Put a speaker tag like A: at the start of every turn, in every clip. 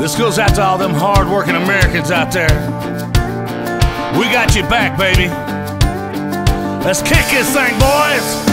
A: This goes out to all them hard-working Americans out there. We got you back, baby. Let's kick this thing, boys!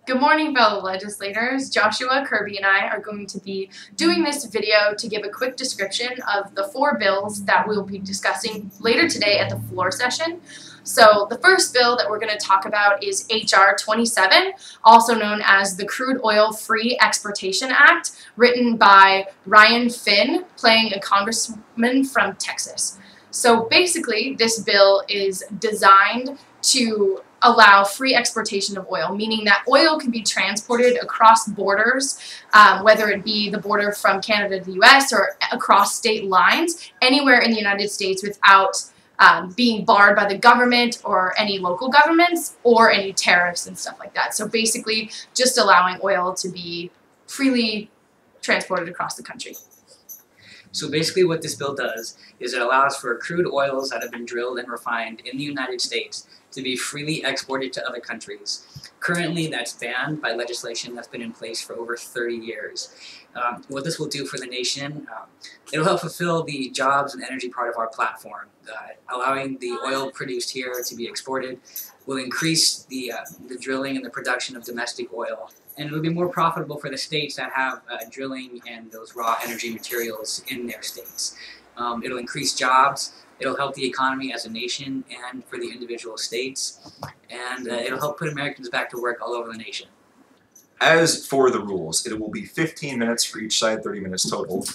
B: Good morning, fellow legislators. Joshua, Kirby, and I are going to be doing this video to give a quick description of the 4 bills that we'll be discussing later today at the floor session. So the first bill that we're going to talk about is H.R. 27, also known as the Crude Oil Free Exportation Act, written by Ryan Finn, playing a congressman from Texas. So basically, this bill is designed to allow free exportation of oil, meaning that oil can be transported across borders, whether it be the border from Canada to the U.S. or across state lines, anywhere in the United States without being barred by the government or any local governments or any tariffs and stuff like that. So basically, just allowing oil to be freely transported across the country.
C: So basically what this bill does is it allows for crude oils that have been drilled and refined in the United States to be freely exported to other countries. Currently, that's banned by legislation that's been in place for over 30 years. What this will do for the nation, it'll help fulfill the jobs and energy part of our platform. Allowing the oil produced here to be exported will increase the drilling and the production of domestic oil. And it will be more profitable for the states that have drilling and those raw energy materials in their states. It'll increase jobs. It'll help the economy as a nation and for the individual states, and it'll help put Americans back to work all over the nation.
D: As for the rules, it will be 15 minutes for each side, 30 minutes total,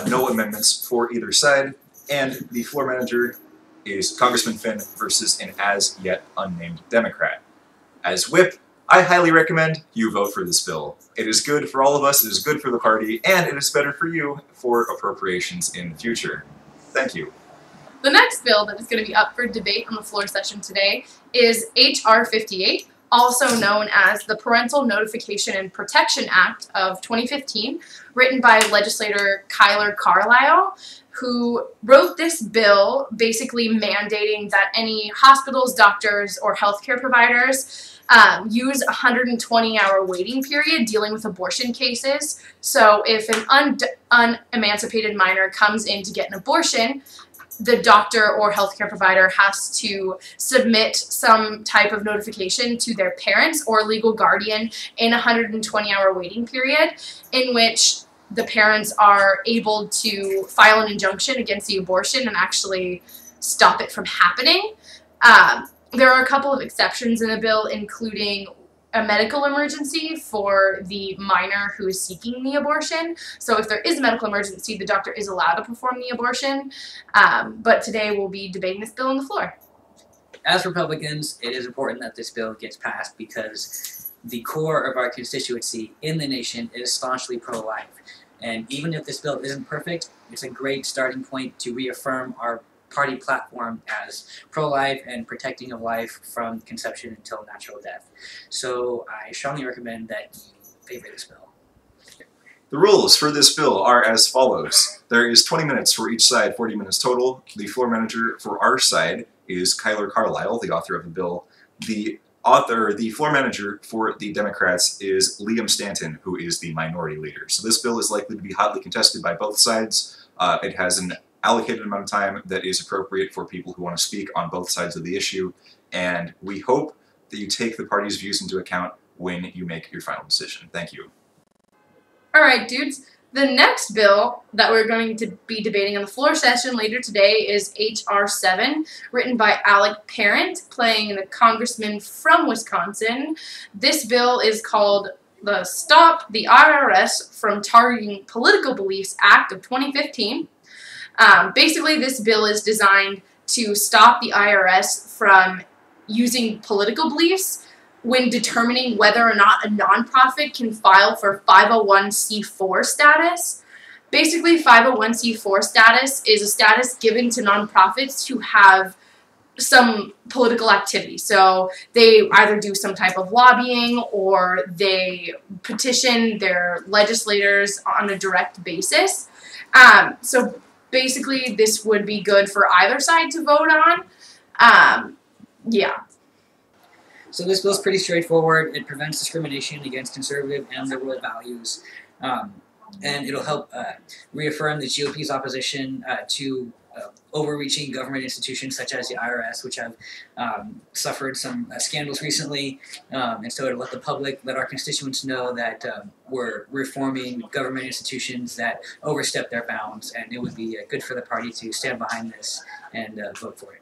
D: no amendments for either side, and the floor manager is Congressman Finn versus an as-yet unnamed Democrat. As whip, I highly recommend you vote for this bill. It is good for all of us, it is good for the party, and it is better for you for appropriations in the future. Thank you.
B: The next bill that is going to be up for debate on the floor session today is H.R. 58, also known as the Parental Notification and Protection Act of 2015, written by legislator Carlisle, who wrote this bill basically mandating that any hospitals, doctors, or healthcare providers use a 120-hour waiting period dealing with abortion cases. So if an unemancipated minor comes in to get an abortion, the doctor or healthcare provider has to submit some type of notification to their parents or legal guardian in a 120-hour waiting period, in which the parents are able to file an injunction against the abortion and actually stop it from happening. There are a couple of exceptions in the bill, including a medical emergency for the minor who is seeking the abortion. So if there is a medical emergency, the doctor is allowed to perform the abortion. But today we'll be debating this bill on the floor.
C: As Republicans, it is important that this bill gets passed because the core of our constituency in the nation is staunchly pro-life. And even if this bill isn't perfect, it's a great starting point to reaffirm our party platform as pro-life and protecting of life from conception until natural death. So I strongly recommend that you favor this bill.
D: The rules for this bill are as follows. There is 20 minutes for each side, 40 minutes total. The floor manager for our side is Carlisle, the author of the bill. The floor manager for the Democrats is Liam Stanton, who is the minority leader. So this bill is likely to be hotly contested by both sides. It has an allocated amount of time that is appropriate for people who want to speak on both sides of the issue, and we hope that you take the party's views into account when you make your final decision. Thank you.
B: Alright, dudes. The next bill that we're going to be debating on the floor session later today is H.R. 7, written by Alec Parent, playing a congressman from Wisconsin. This bill is called the Stop the IRS from Targeting Political Beliefs Act of 2015. Basically, this bill is designed to stop the IRS from using political beliefs when determining whether or not a nonprofit can file for 501c4 status. Basically, 501c4 status is a status given to nonprofits who have some political activity. So they either do some type of lobbying or they petition their legislators on a direct basis. So basically, this would be good for either side to vote on. Yeah.
C: So this bill is pretty straightforward. It prevents discrimination against conservative and liberal values, and it'll help reaffirm the GOP's opposition to overreaching government institutions such as the IRS, which have suffered some scandals recently, and so it'll let our constituents know that we're reforming government institutions that overstep their bounds, and it would be good for the party to stand behind this and vote for it.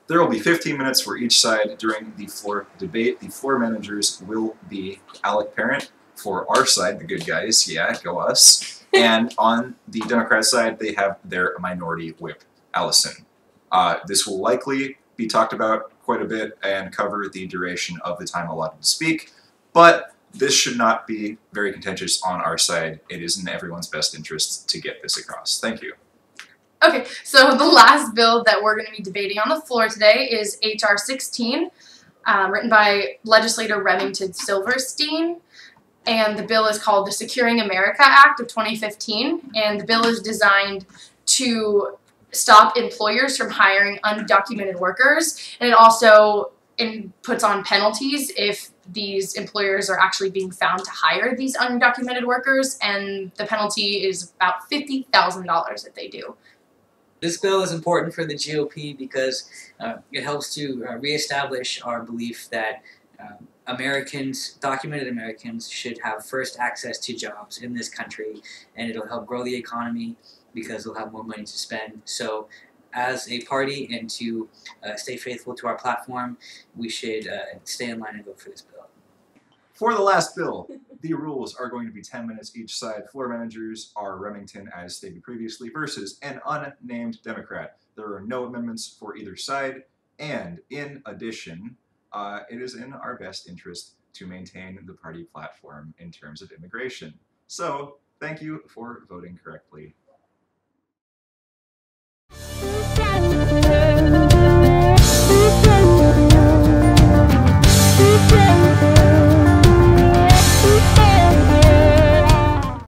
D: There will be 15 minutes for each side during the floor debate. The floor managers will be Alec Parent for our side, the good guys, yeah, go us. And on the Democrat side, they have their minority whip, Allison. This will likely be talked about quite a bit and cover the duration of the time allotted to speak, but this should not be very contentious on our side. It is in everyone's best interest to get this across. Thank you.
B: Okay, so the last bill that we're going to be debating on the floor today is H.R. 16, written by legislator Remington Silverstein, and the bill is called the Securing America Act of 2015, and the bill is designed to stop employers from hiring undocumented workers, and it also puts on penalties if these employers are actually being found to hire these undocumented workers, and the penalty is about $50,000 if they do.
C: This bill is important for the GOP because it helps to reestablish our belief that documented Americans, should have first access to jobs in this country, and it'll help grow the economy because they'll have more money to spend. So as a party, and to stay faithful to our platform, we should stay in line and vote for this bill.
D: For the last bill, the rules are going to be 10 minutes each side. Floor managers are Remington, as stated previously, versus an unnamed Democrat. There are no amendments for either side, and in addition, it is in our best interest to maintain the party platform in terms of immigration. So, thank you for voting correctly.